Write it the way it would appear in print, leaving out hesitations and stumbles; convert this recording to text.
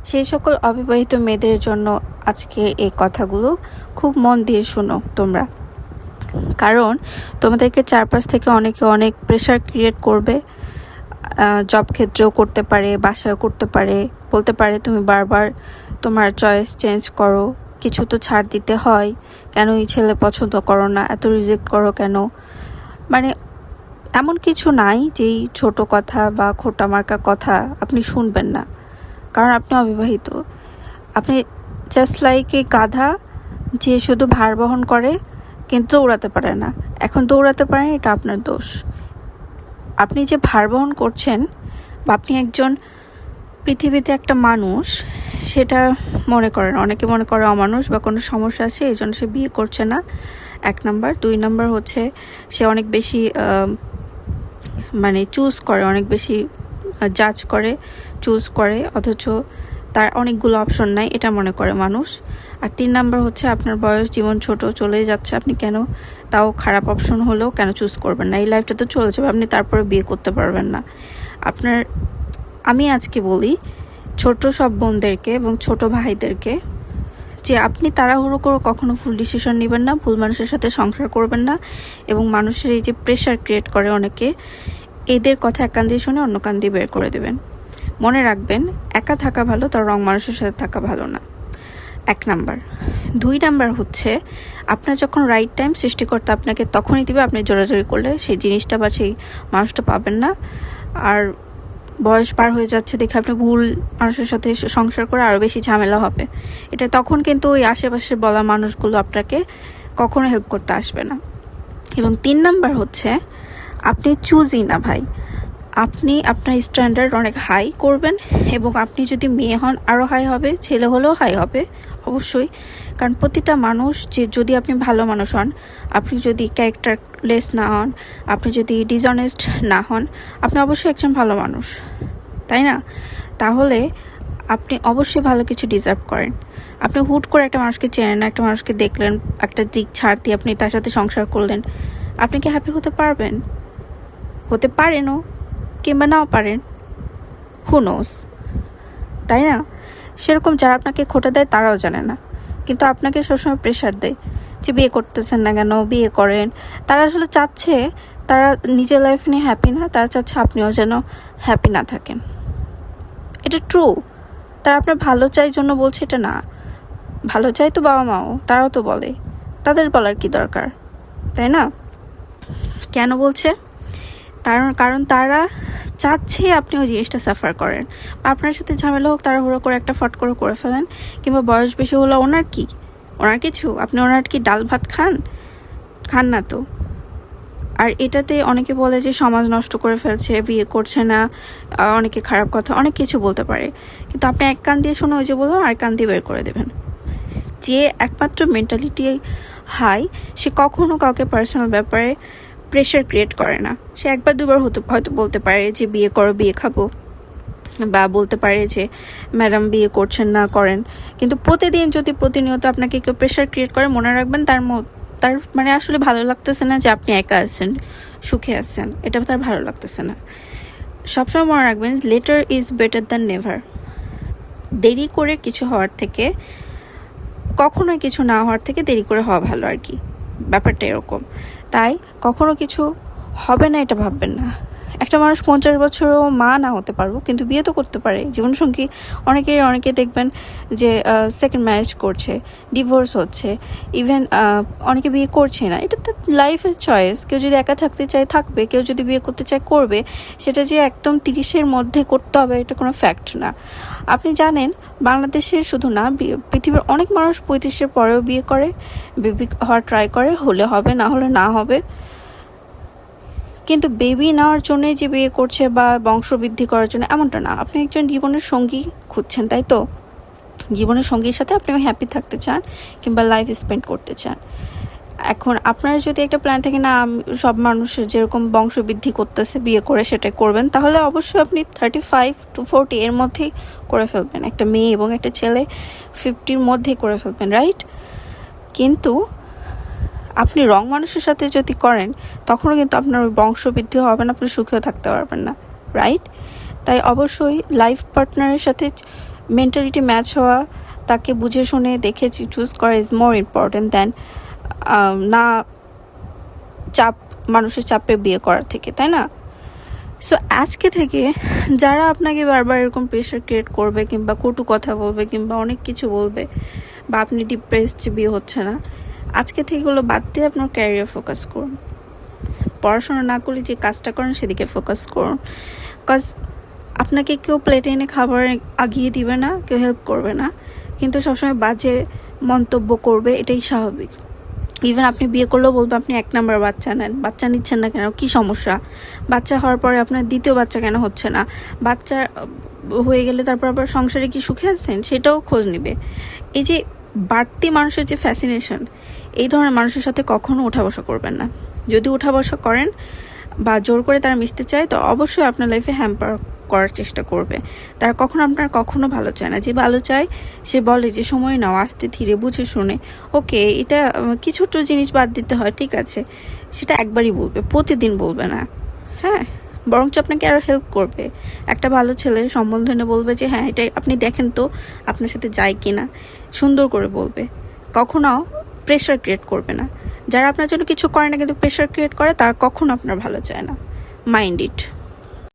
সেই সকল অবিবাহিত মেয়েদের জন্য আজকে এই কথাগুলো খুব মন দিয়ে শোনো তোমরা। কারণ তোমাদেরকে চারপাশ থেকে অনেকে অনেক প্রেশার ক্রিয়েট করবে। জব ক্ষেত্রেও করতে পারে, বাসায়ও করতে পারে, বলতে পারে তুমি বারবার তোমার চয়েস চেঞ্জ করো, কিছু তো ছাড় দিতে হয়, কেন এই ছেলে পছন্দ করো না, এত রিজেক্ট করো কেন। মানে এমন কিছু নাই যেই ছোট কথা বা খোটা মার্কা কথা আপনি শুনবেন না, কারণ আপনি অবিবাহিত। আপনি জাস্ট লাইক এই গাধা যে শুধু ভার বহন করে কিন্তু দৌড়াতে পারে না। এখন দৌড়াতে পারেন, এটা আপনার দোষ। আপনি যে ভার বহন করছেন বা আপনি একজন পৃথিবীতে একটা মানুষ, সেটা মনে করেন। অনেকে মনে করে অমানুষ বা কোনো সমস্যা আছে এই জন্য সে বিয়ে করছে না, 1 নাম্বার। 2 নাম্বার হচ্ছে সে অনেক বেশি চুজ করে, অনেক বেশি জাজ করে, চুজ করে, অথচ তার অনেকগুলো অপশন নাই, এটা মনে করে মানুষ। আর 3 নাম্বার হচ্ছে আপনার বয়স, জীবন ছোট, চলেই যাচ্ছে, আপনি কেন তাও খারাপ অপশন হলেও কেন চুজ করবেন না? এই লাইফটা তো চলে যাবে, আপনি তারপরে বিয়ে করতে পারবেন না। আমি আজকে বলি ছোট সব বোনদেরকে এবং ছোট ভাইদেরকে যে আপনি তাড়াহুড়ো করে কখনো ভুল ডিসিশন নেবেন না, ভুল মানুষের সাথে সংসার করবেন না। এবং মানুষের এই যে প্রেশার ক্রিয়েট করে অনেকে, এদের কথা এক কান দিয়ে শুনে অন্য কান দিয়ে বের করে দেবেন। মনে রাখবেন, একা থাকা ভালো, তার রং মানুষের সাথে থাকা ভালো না। 1 নাম্বার। 2 নাম্বার হচ্ছে আপনার যখন রাইট টাইম সৃষ্টিকর্তা আপনাকে তখনই দিবে, আপনি জোরাজোরি করলে সেই জিনিসটা বা সেই মানুষটা পাবেন না। আর বয়স পার হয়ে যাচ্ছে দেখে আপনি ভুল মানুষের সাথে সংসার করে আরও বেশি ঝামেলা হবে। এটা তখন কিন্তু ওই আশেপাশে বলা মানুষগুলো আপনাকে কখনো হেল্প করতে আসবে না। এবং 3 নাম্বার হচ্ছে আপনি চুজই না ভাই। আপনি আপনার স্ট্যান্ডার্ড অনেক হাই করবেন, এবং আপনি যদি মেয়ে হন আরও হাই হবে, ছেলে হলেও হাই হবে অবশ্যই। কারণ প্রতিটা মানুষ, যে যদি আপনি ভালো মানুষ হন, আপনি যদি ক্যারেক্টারলেস না হন, আপনি যদি ডিসঅনেস্ট না হন, আপনি অবশ্যই একজন ভালো মানুষ, তাই না? তাহলে আপনি অবশ্যই ভালো কিছু ডিজার্ভ করেন। আপনি হুট করে একটা মানুষকে চেনেন না, একটা মানুষকে দেখলেন, একটা দিক ছাড় দিয়ে আপনি তার সাথে সংসার করলেন, আপনি কি হ্যাপি হতে পারবেন? হতে পারেনও, কিংবা নাও পারেন, হু নোস, তাই না? সেরকম যারা আপনাকে খোটা দেয় তারাও জানে না, কিন্তু আপনাকে সবসময় প্রেশার দেয় যে বিয়ে করতেছেন না কেন, বিয়ে করেন। তারা আসলে চাচ্ছে, তারা নিজের লাইফ নিয়ে হ্যাপি না, তারা চাচ্ছে আপনিও যেন হ্যাপি না থাকেন। এটা ট্রু। তারা আপনার ভালো চাই জন্য বলছে, এটা না। ভালো চাই তো বাবা মাও, তারাও তো বলে, তাদের বলার কি দরকার, তাই না? কেন বলছে? কারণ তারা চাচ্ছে আপনি ওই জিনিসটা সাফার করেন, বা আপনার সাথে ঝামেলা হোক, তারা হুড়ো করে একটা ফট করে ফেলেন। কিংবা বয়স বেশি হলো, ওনার কিছু, আপনি ওনার কি ডাল ভাত খান না তো। আর এটাতে অনেকে বলে যে সমাজ নষ্ট করে ফেলছে, বিয়ে করছে না, অনেকে খারাপ কথা অনেক কিছু বলতে পারে, কিন্তু আপনি এক কান দিয়ে শুনে ওই যে বললাম, আর কান দিয়ে বের করে দেবেন। যে একমাত্র মেন্টালিটি হাই, সে কখনো কাউকে পার্সোনাল ব্যাপারে প্রেশার ক্রিয়েট করে না। সে 1-2 বার হয়তো বলতে পারে যে বিয়ে করো, বিয়ে খাবো, বা বলতে পারে যে ম্যাডাম বিয়ে করছেন না, করেন। কিন্তু প্রতিনিয়ত আপনাকে কেউ প্রেশার ক্রিয়েট করে, মনে রাখবেন তার আসলে ভালো লাগতেছে না যে আপনি একা আছেন, সুখে আছেন, এটা তার ভালো লাগতেছে না। সবসময় মনে রাখবেন, letter is better than never. দেরি করে কিছু হওয়ার থেকে, কখনোই কিছু না হওয়ার থেকে দেরি করে হওয়া ভালো আর কি, ব্যাপারটা এরকম। তাই কখনো কিছু হবে না এটা ভাববেন না। একটা মানুষ 50 বছরও মা না হতে পারবো, কিন্তু বিয়ে তো করতে পারে। জীবনসঙ্গী অনেকে দেখবেন যে সেকেন্ড ম্যারেজ করছে, ডিভোর্স হচ্ছে, ইভেন অনেকে বিয়ে করছে না। এটা তো লাইফের চয়েস। কেউ যদি একা থাকতে চায় থাকবে, কেউ যদি বিয়ে করতে চায় করবে। সেটা যে একদম 30-এর মধ্যে করতে হবে এটা কোনো ফ্যাক্ট না। আপনি জানেন, বাংলাদেশের শুধু না, পৃথিবীর অনেক মানুষ 35-এর পরেও বিয়ে করে, বেবি হওয়ার ট্রাই করে, হলে হবে, না হলে না হবে। কিন্তু বেবি নেওয়ার জন্যই যে বিয়ে করছে বা বংশবৃদ্ধি করার জন্য, এমনটা না। আপনি একজন জীবনের সঙ্গী খুঁজছেন, তাই তো? জীবনের সঙ্গীর সাথে আপনি হ্যাপি থাকতে চান, কিংবা লাইফ স্পেন্ড করতে চান। এখন আপনার যদি একটা প্ল্যান থাকে না, সব মানুষের যেরকম বংশবৃদ্ধি করতেছে বিয়ে করে সেটাই করবেন, তাহলে অবশ্যই আপনি 35-40 এর মধ্যেই করে ফেলবেন। একটা মেয়ে এবং একটা ছেলে 50-র মধ্যেই করে ফেলবেন, রাইট? কিন্তু আপনি রং মানুষের সাথে যদি করেন, তখনও কিন্তু আপনার ওই বংশবৃদ্ধি হবে না, আপনি সুখেও থাকতে পারবেন না, রাইট? তাই অবশ্যই লাইফ পার্টনারের সাথে মেন্টালিটি ম্যাচ হওয়া, তাকে বুঝে শুনে দেখে চুজ করা ইজ মোর ইম্পর্টেন্ট দ্যান না মানুষের চাপে বিয়ে করার থেকে, তাই না? সো আজকে থেকে যারা আপনাকে বারবার এরকম প্রেশার ক্রিয়েট করবে কিংবা কটু কথা বলবে কিংবা অনেক কিছু বলবে বা আপনি ডিপ্রেসড যে বিয়ে হচ্ছে না, আজকে থেকে এগুলো বাদ দিয়ে আপনার ক্যারিয়ার ফোকাস করুন। পড়াশোনা না করলে যে কাজটা করেন সেদিকে ফোকাস করুন। কজ আপনাকে কেউ প্লেটে এনে খাবার আগিয়ে দিবে না, কেউ হেল্প করবে না, কিন্তু সবসময় বাজে মন্তব্য করবে, এটাই স্বাভাবিক। ইভেন আপনি বিয়ে করলেও বলবে আপনি 1 নাম্বার বাচ্চা নেন, বাচ্চা নিচ্ছেন না কেন, কী সমস্যা? বাচ্চা হওয়ার পরে আপনার দ্বিতীয় বাচ্চা কেন হচ্ছে না? বাচ্চা হয়ে গেলে তারপর আবার সংসারে কি সুখে আছেন সেটাও খোঁজ নিবে। এই যে বাড়তি মানুষের যে ফ্যাসিনেশন, এই ধরনের মানুষের সাথে কখনো ওঠা বসা করবেন না। যদি ওঠা বসা করেন বা জোর করে তারা মিশতে চায়, তো অবশ্যই আপনার লাইফে হ্যাম্পার করার চেষ্টা করবে। তারা কখনো ভালো চায় না। যে ভালো চায় সে বলে যে সময় নাও, আস্তে ধীরে বুঝে শুনে, ওকে এটা কি ছোট্ট জিনিস বাদ দিতে হয়, ঠিক আছে, সেটা একবারই বলবে, প্রতিদিন বলবে না। হ্যাঁ, বরঞ্চ আপনাকে আরও হেল্প করবে। একটা ভালো ছেলের সম্বোধনে বলবে যে হ্যাঁ এটা আপনি দেখেন তো আপনার সাথে যায় কি না, সুন্দর করে বলবে। কখনো প্রেশার ক্রিয়েট করবে না। যারা আপনার জন্য কিছু করে না কিন্তু প্রেশার ক্রিয়েট করে, তারা কখনো আপনার ভালো চায় না। Mind it.